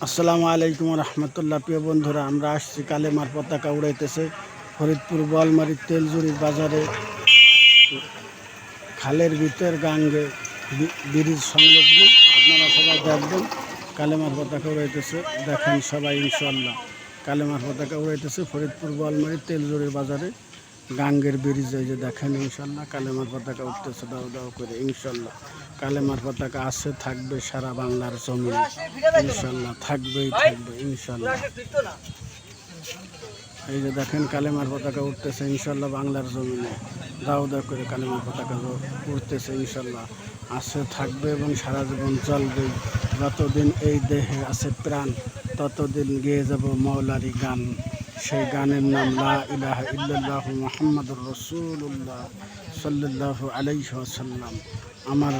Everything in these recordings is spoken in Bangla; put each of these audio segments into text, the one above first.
আসসালামু আলাইকুম রহমতুল্লাহ। প্রিয় বন্ধুরা, আমরা আসছি কালেমার পতাকা উড়াইতেছে ফরিদপুর বোয়ালমারীর তেলজুরি বাজারে খালের ভিতর গাঙ্গে ব্রিজ সংলগ্ন। আপনারা সবাই দেখবেন কালেমার পতাকা উড়াইতেছে, দেখেন সবাই ইনশাল্লাহ। কালেমার পতাকা উড়াইতেছে ফরিদপুর বোয়ালমারীর তেলজুরি বাজারে গাঙ্গের ব্রিজে, যে দেখেন ইনশাল্লাহ কালেমার পতাকা উঠতেছে দাও দাও করে। ইনশাল্লাহ কালেমার পতাকা আছে, থাকবে সারা বাংলার জমিনে ইনশাল্লাহ, থাকবেই থাকবে ইনশাল্লাহ। এই যে দেখেন কালেমার পতাকা উঠতেছে ইনশাল্লাহ বাংলার জমিনে, দাও দাও করে কালেমার পতাকা উঠতেছে ইনশাল্লাহ, আছে থাকবে এবং সারা জীবন চলবে। যতদিন এই দেহে আছে প্রাণ ততদিন গেয়ে যাব মৌলারি গান। সেই গানের নাম লা ইলাহা ইল্লাল্লাহু মুহাম্মাদুর রাসূলুল্লাহ সাল্লাল্লাহু আলাইহি ওয়াসাল্লাম। আমার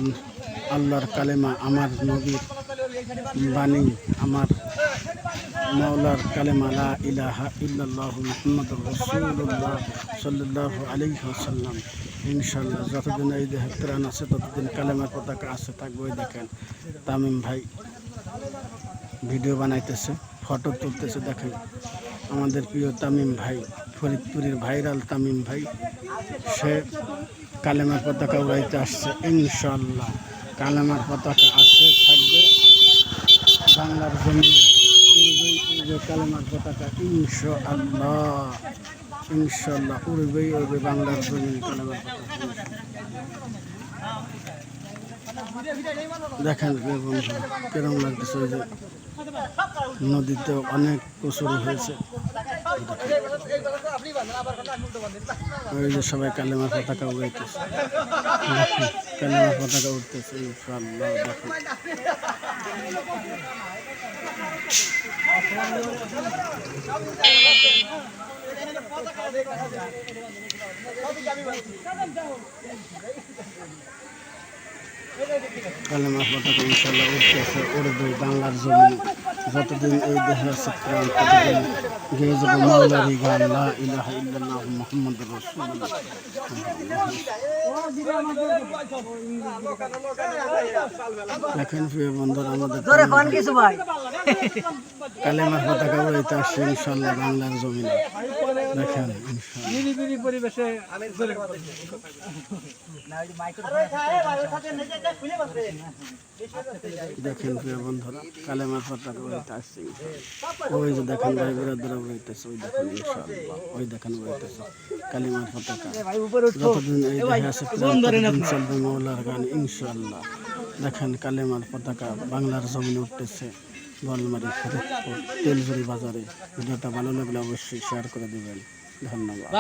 আল্লাহর কালেমা, আমার নবীর বাণী, আমার মাওলার কালেমা লা ইলাহা ইল্লাল্লাহু মুহাম্মাদুর রাসূলুল্লাহ সাল্লাল্লাহু আলাইহি ওয়াসাল্লাম। ইনশাআল্লাহ যতদিন এই দেহে প্রাণ আছে ততদিন কালেমার পতাকা আছে, থাকবে। দেখেন তামিম ভাই ভিডিও বানাইতেছে, ফটো তুলতেছে। দেখেন আমাদের প্রিয় তামিম ভাই, ফরিদপুরের ভাইরাল তামিম ভাই, সে কালেমার পতাকা উড়াইতে আসছে ইনশাআল্লাহ। কালেমার পতাকা আছে, থাকবে বাংলার জমি, উড়বেই উড়বে কালেমার পতাকা ইনশাআল্লাহ। ইনশাআল্লাহ উড়বেই উড়বে বাংলার জমি কালেমার পতাকা। দেখেন কেরম লাগতেছে, ওই যে নদীতে অনেক কচুরি হয়েছে, ওই যে সবাই কালেমার পতাকা উড়াইতেছে, কালেমার পতাকা উঠতেছে ইনশাআল্লাহ। দেখেন কালেমার পতাকা ইনশাআল্লাহ উঠতেছে, উড়বে বাংলার জমি। যতদিন এই দেহে আছে প্রাণ ততদিন গেয়ে যাবে মৌলারি গান লা ইলাহা ইল্লাল্লাহু মুহাম্মাদুর রাসূলুল্লাহ। দেখেন প্রিয় বন্ধুরা, আমাদের কালেমার পতাকা উড়াইতে আসছে ইনশাআল্লাহ বাংলার জমিনে। দেখেন দেখেন প্রিয় বন্ধুরা, কালেমার পতাকা উড়াইতে আসছে। ওই যে দেখেন ভাই বিরাদরা উড়াইতেছে, ওই দেখেন ইনশাআল্লাহ, ওই দেখেন উড়াইতেছে কালেমার পতাকা। যতদিন এই দেহে আছে ততদিন চলবে মৌলার গান ইনশাআল্লাহ। দেখেন কালেমার পতাকা বাংলার জমিনে উঠতেছে বোয়ালমারী ফরিদপুর তেলজুরি বাজারে। ভিডিওটা ভালো লাগলে অবশ্যই শেয়ার করে দেবেন। ধন্যবাদ।